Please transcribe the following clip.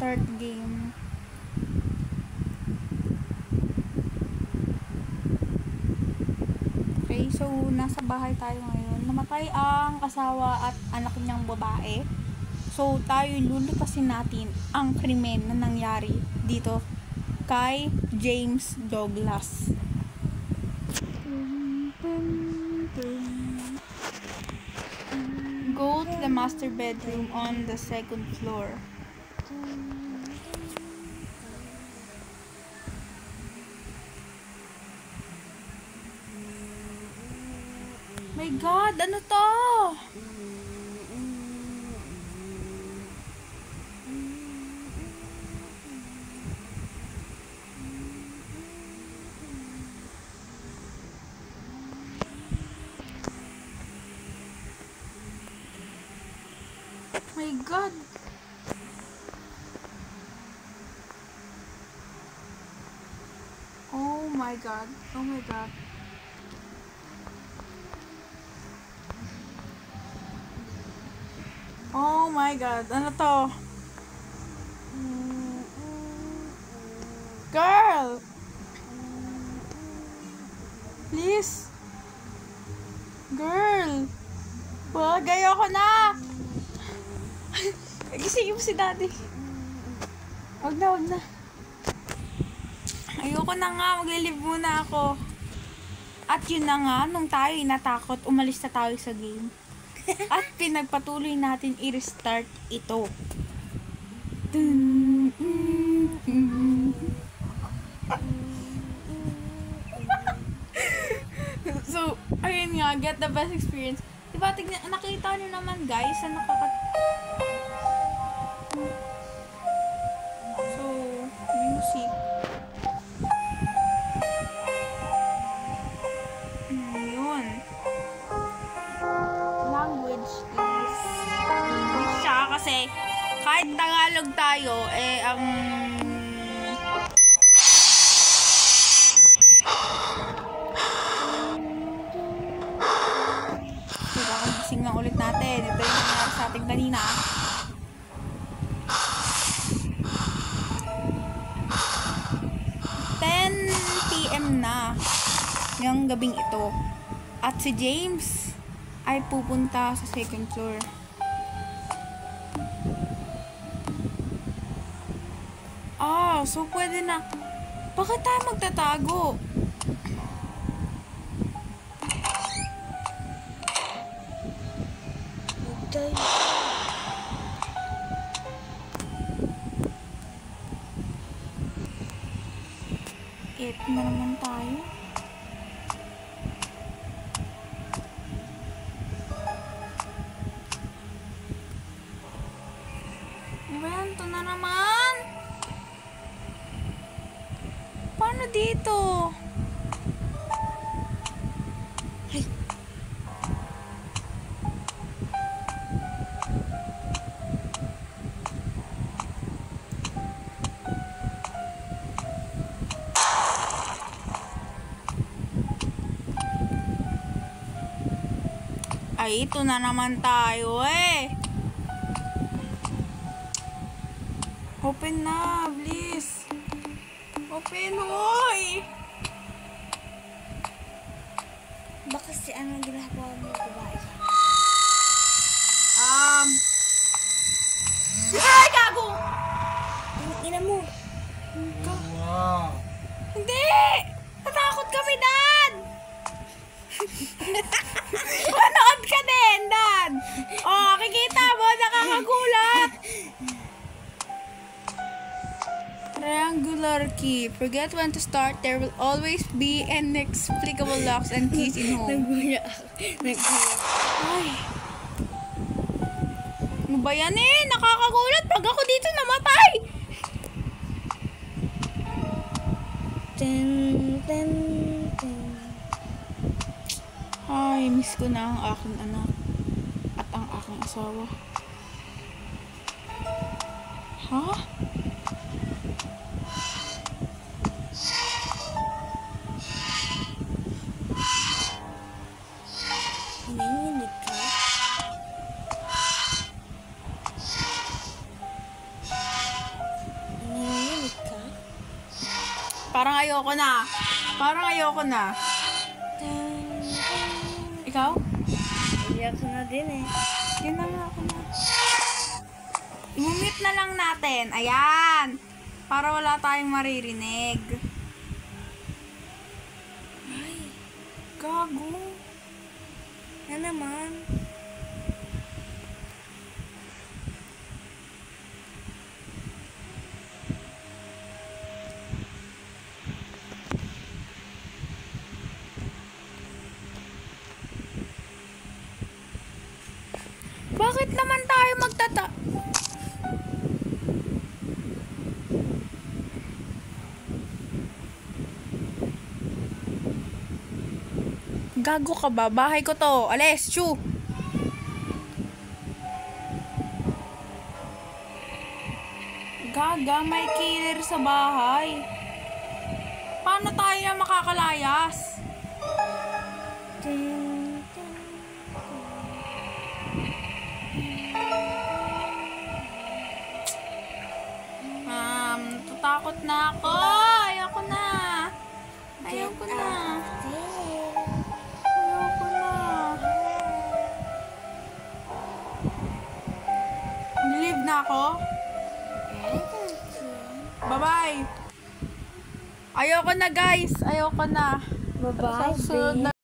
start game. Okay, so nasa bahay tayo ngayon. Namatay ang asawa at anak niyang babae. So tayo lulutasin natin ang krimen na nangyari dito kay James Douglas. Go to the master bedroom on the second floor. My God, ano to? My God. Oh my God. Oh my God. Oh my God. Ano to? Girl! Please. Girl. Wag, ayoko na. Gisingin mo si daddy. Wag na, wag na. Ayoko na nga. Maglilive muna ako. At yun na nga, nung tayo natakot, umalis na tayo sa game. At pinagpatuloy natin i-restart ito. So, ayun nga, get the best experience. Diba, nakita nyo naman guys, na So, music. Yun. Language is English siya kasi kahit Tagalog tayo, ang gising lang ulit natin. Ito yung nangyari sa ating kanina. PM na ngayong gabing ito. At si James ay pupunta sa second floor. So pwede na. Bakit tayo magtatago? Ito na naman tayo. Ito na naman. Paano dito? Ay. Ay, ito na naman tayo Open na, please. Open, hoy! Baka si anong ginagawa mo babae? Ay, gago! Ang ina mo. Wow. Hindi! Natakot kami, Dad! Manood ka din, Dad! Kikita mo, nakakagulat! Triangular key. Forget when to start. There will always be inexplicable locks and keys in home. Naguya ako. Ay. Ano ba yan nakakagulat pag ako dito namatay! Ay, miss ko na ang aking anak at ang aking asawa. Ha? Nanginginig ka? Parang ayoko na. Parang ayoko na. Ikaw? Iyak na din eh. Yun na nga ako na. I-mute na lang natin. Ayan. Para wala tayong maririnig. Ay, Gago. na naman. Bakit naman tayo Gago ka ba? Bahay ko to. Alis, shoo! Gaga, may killer sa bahay. Paano tayo makakalayas? Tin, tin. Natatakot na ako. Ayoko na. Ayoko Get na. out of there. Ayoko na. Leave na ako? I don't care. Bye-bye. Ayoko na guys. Ayoko na. Bye-bye, Susunod na